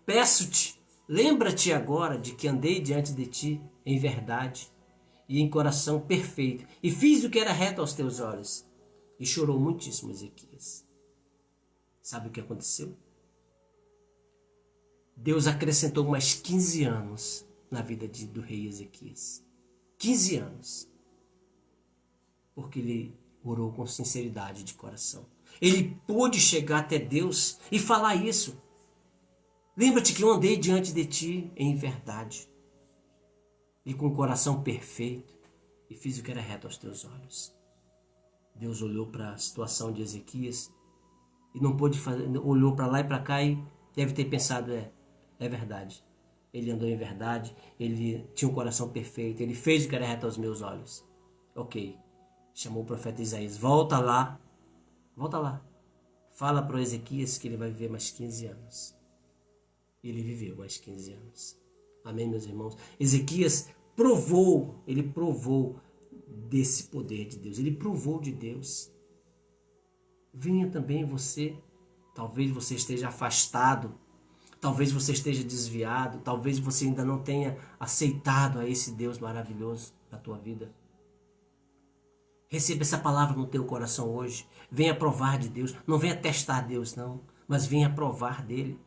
Speaker 1: peço-te, lembra-te agora de que andei diante de ti em verdade e em coração perfeito, e fiz o que era reto aos teus olhos. E chorou muitíssimo Ezequias. Sabe o que aconteceu? Deus acrescentou mais 15 anos na vida do rei Ezequias. 15 anos. Porque ele orou com sinceridade de coração. Ele pôde chegar até Deus e falar isso. Lembra-te que eu andei diante de ti em verdade e com o coração perfeito e fiz o que era reto aos teus olhos. Deus olhou para a situação de Ezequias e não pôde fazer, olhou para lá e para cá e deve ter pensado, é verdade. Ele andou em verdade, ele tinha um coração perfeito, ele fez o que era reto aos meus olhos. Ok, chamou o profeta Isaías, volta lá, fala para o Ezequias que ele vai viver mais 15 anos. E ele viveu mais 15 anos. Amém, meus irmãos? Ezequias ele provou desse poder de Deus, ele provou de Deus. Venha também você, talvez você esteja afastado, talvez você esteja desviado, talvez você ainda não tenha aceitado a esse Deus maravilhoso na tua vida. Receba essa palavra no teu coração hoje. Venha provar de Deus. Não venha testar Deus, não, mas venha provar dele.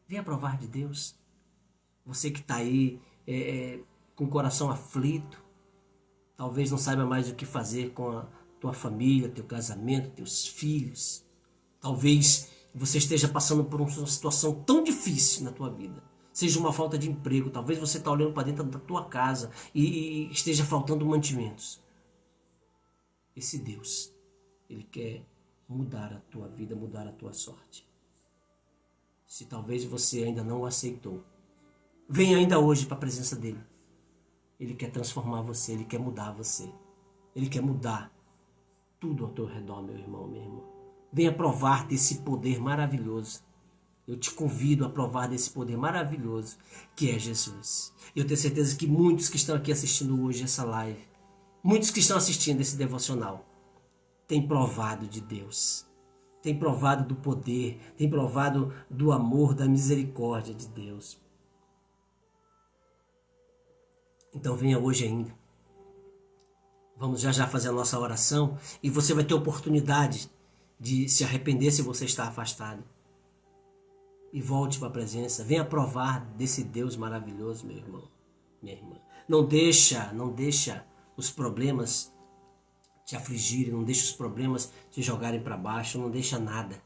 Speaker 1: Venha provar de Deus. Você que está aí com o coração aflito, talvez não saiba mais o que fazer com a tua família, teu casamento, teus filhos. Talvez você esteja passando por uma situação tão difícil na tua vida. Seja uma falta de emprego, talvez você está olhando para dentro da tua casa e esteja faltando mantimentos. Esse Deus, ele quer mudar a tua vida, mudar a tua sorte. Se talvez você ainda não o aceitou, venha ainda hoje para a presença dele. Ele quer transformar você, ele quer mudar você. Ele quer mudar tudo ao teu redor, meu irmão, minha irmã. Venha provar desse poder maravilhoso. Eu te convido a provar desse poder maravilhoso que é Jesus. Eu tenho certeza que muitos que estão aqui assistindo hoje essa live, muitos que estão assistindo esse devocional, têm provado de Deus. Tem provado do poder, tem provado do amor, da misericórdia de Deus. Então venha hoje ainda. Vamos já fazer a nossa oração e você vai ter oportunidade de se arrepender se você está afastado. E volte para a presença. Venha provar desse Deus maravilhoso, meu irmão, minha irmã. Não deixa os problemas te afligirem, não deixa os problemas te jogarem para baixo, não deixa nada.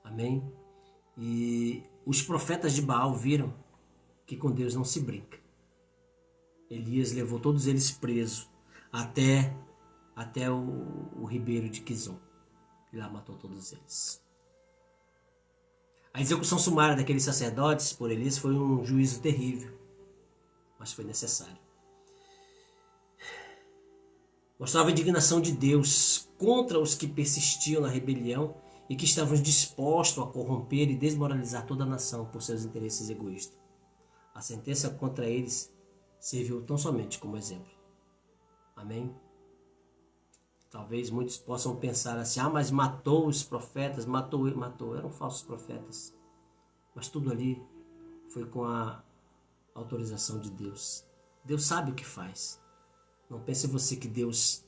Speaker 1: Amém? E os profetas de Baal viram que com Deus não se brinca. Elias levou todos eles presos até o ribeiro de Quizon. E lá matou todos eles. A execução sumária daqueles sacerdotes por Elias foi um juízo terrível, mas foi necessário. Mostrava a indignação de Deus contra os que persistiam na rebelião e que estavam dispostos a corromper e desmoralizar toda a nação por seus interesses egoístas. A sentença contra eles serviu tão somente como exemplo. Amém? Talvez muitos possam pensar assim, mas matou os profetas, matou, eram falsos profetas. Mas tudo ali foi com a autorização de Deus. Deus sabe o que faz. Não pense você que Deus,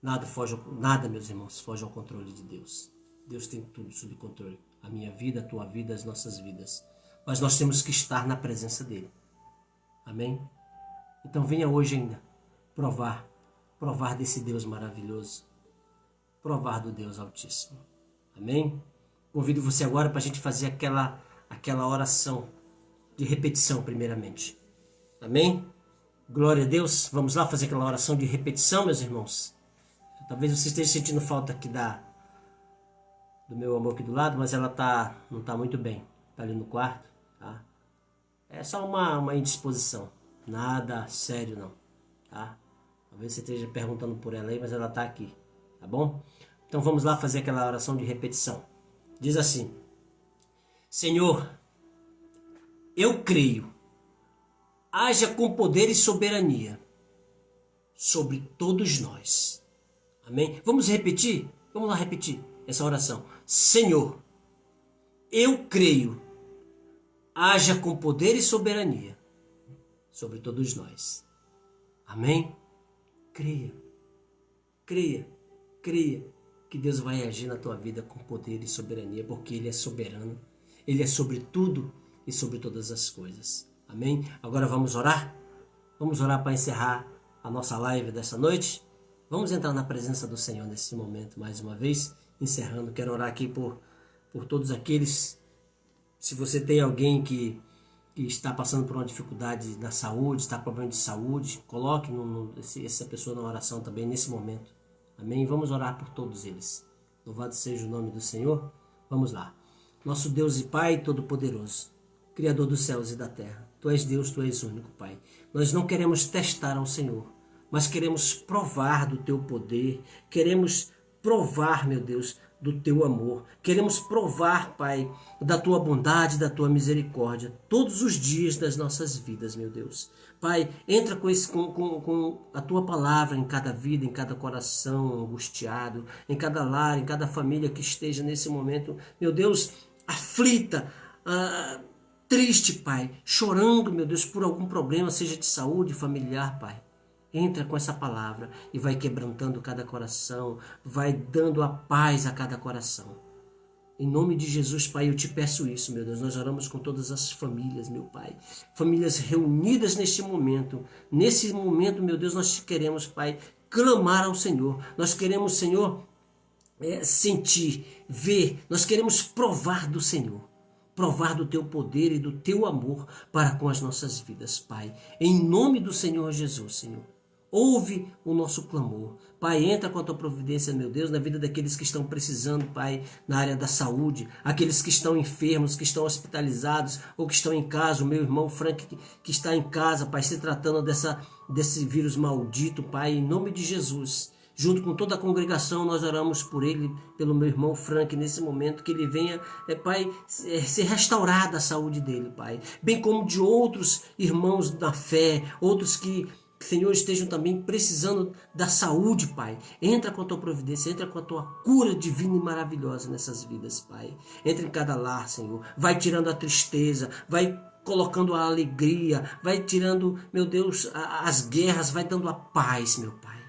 Speaker 1: nada, meus irmãos, foge ao controle de Deus. Deus tem tudo sob controle. A minha vida, a tua vida, as nossas vidas. Mas nós temos que estar na presença dele. Amém? Então venha hoje ainda provar desse Deus maravilhoso, provar do Deus Altíssimo. Amém? Convido você agora para a gente fazer aquela oração de repetição primeiramente. Amém? Glória a Deus. Vamos lá fazer aquela oração de repetição, meus irmãos. Talvez você esteja sentindo falta aqui do meu amor aqui do lado, mas ela não está muito bem. Está ali no quarto, tá? É só uma indisposição. Nada sério não, tá? Talvez você esteja perguntando por ela aí, mas ela está aqui, tá bom? Então vamos lá fazer aquela oração de repetição. Diz assim: Senhor, eu creio. Haja com poder e soberania sobre todos nós. Amém? Vamos repetir? Vamos lá repetir essa oração. Senhor, eu creio. Haja com poder e soberania sobre todos nós. Amém? Creia, creia, creia, que Deus vai agir na tua vida com poder e soberania, porque Ele é soberano. Ele é sobre tudo e sobre todas as coisas. Amém? Agora vamos orar? Vamos orar para encerrar a nossa live dessa noite? Vamos entrar na presença do Senhor nesse momento, mais uma vez, encerrando. Quero orar aqui por todos aqueles. Se você tem alguém que está passando por uma dificuldade na saúde, está com problema de saúde, coloque essa pessoa na oração também nesse momento. Amém? Vamos orar por todos eles. Louvado seja o nome do Senhor. Vamos lá. Nosso Deus e Pai Todo-Poderoso, Criador dos céus e da terra. Tu és Deus, Tu és único, Pai. Nós não queremos testar ao Senhor, mas queremos provar do Teu poder. Queremos provar, meu Deus, do Teu amor. Queremos provar, Pai, da Tua bondade, da Tua misericórdia, todos os dias das nossas vidas, meu Deus. Pai, entra com a Tua palavra em cada vida, em cada coração angustiado, em cada lar, em cada família que esteja nesse momento, meu Deus, aflita, triste, Pai, chorando, meu Deus, por algum problema, seja de saúde familiar, Pai. Entra com essa palavra e vai quebrantando cada coração, vai dando a paz a cada coração. Em nome de Jesus, Pai, eu te peço isso, meu Deus. Nós oramos com todas as famílias, meu Pai. Famílias reunidas neste momento. Nesse momento, meu Deus, nós queremos, Pai, clamar ao Senhor. Nós queremos, Senhor, sentir, ver. Nós queremos provar do Senhor. Provar do Teu poder e do Teu amor para com as nossas vidas, Pai. Em nome do Senhor Jesus, Senhor. Ouve o nosso clamor. Pai, entra com a Tua providência, meu Deus, na vida daqueles que estão precisando, Pai, na área da saúde, aqueles que estão enfermos, que estão hospitalizados ou que estão em casa, o meu irmão Frank que está em casa, Pai, se tratando desse vírus maldito, Pai, em nome de Jesus. Junto com toda a congregação, nós oramos por ele, pelo meu irmão Frank, nesse momento, que ele venha, Pai, ser restaurada a saúde dele, Pai. Bem como de outros irmãos da fé, outros que, Senhor, estejam também precisando da saúde, Pai. Entra com a Tua providência, entra com a Tua cura divina e maravilhosa nessas vidas, Pai. Entra em cada lar, Senhor. Vai tirando a tristeza, vai colocando a alegria, vai tirando, meu Deus, as guerras, vai dando a paz, meu Pai.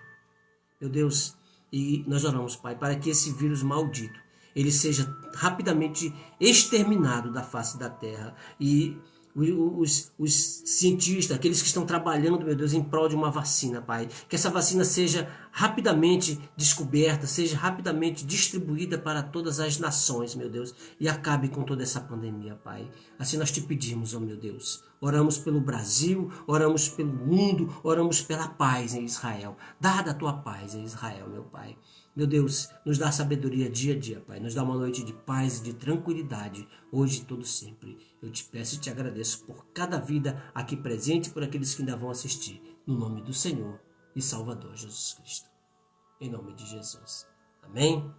Speaker 1: Meu Deus, e nós oramos, Pai, para que esse vírus maldito, ele seja rapidamente exterminado da face da terra. E os cientistas, aqueles que estão trabalhando, meu Deus, em prol de uma vacina, Pai, que essa vacina seja rapidamente descoberta, seja rapidamente distribuída para todas as nações, meu Deus, e acabe com toda essa pandemia, Pai. Assim nós te pedimos, ó meu Deus. Oramos pelo Brasil, oramos pelo mundo, oramos pela paz em Israel. Dá da Tua paz em Israel, meu Pai. Meu Deus, nos dá sabedoria dia a dia, Pai. Nos dá uma noite de paz e de tranquilidade, hoje e todo sempre. Eu te peço e te agradeço por cada vida aqui presente e por aqueles que ainda vão assistir. No nome do Senhor e Salvador Jesus Cristo. Em nome de Jesus. Amém?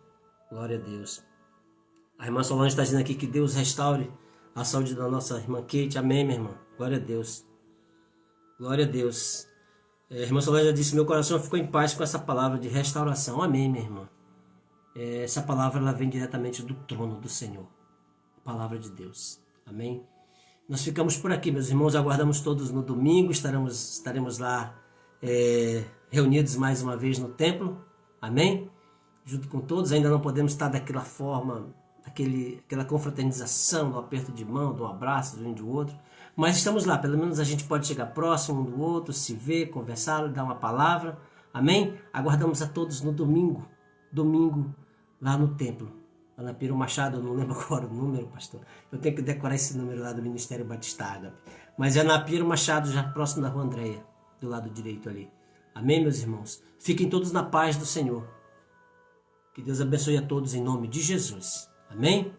Speaker 1: Glória a Deus. A irmã Solange está dizendo aqui que Deus restaure a saúde da nossa irmã Kate. Amém, minha irmã? Glória a Deus. Glória a Deus. A irmã Solange já disse, meu coração ficou em paz com essa palavra de restauração. Amém, minha irmã. Essa palavra ela vem diretamente do trono do Senhor. A palavra de Deus. Amém? Nós ficamos por aqui, meus irmãos. Aguardamos todos no domingo. Estaremos lá reunidos mais uma vez no templo. Amém? Junto com todos. Ainda não podemos estar daquela forma, aquela confraternização, do aperto de mão, do abraço de um e do outro. Mas estamos lá, pelo menos a gente pode chegar próximo um do outro, se ver, conversar, dar uma palavra. Amém? Aguardamos a todos no domingo, lá no templo. Lá na Piro Machado, eu não lembro agora o número, pastor. Eu tenho que decorar esse número lá do Ministério Batista Ágape. Mas é na Piro Machado, já próximo da Rua Andréia, do lado direito ali. Amém, meus irmãos? Fiquem todos na paz do Senhor. Que Deus abençoe a todos em nome de Jesus. Amém?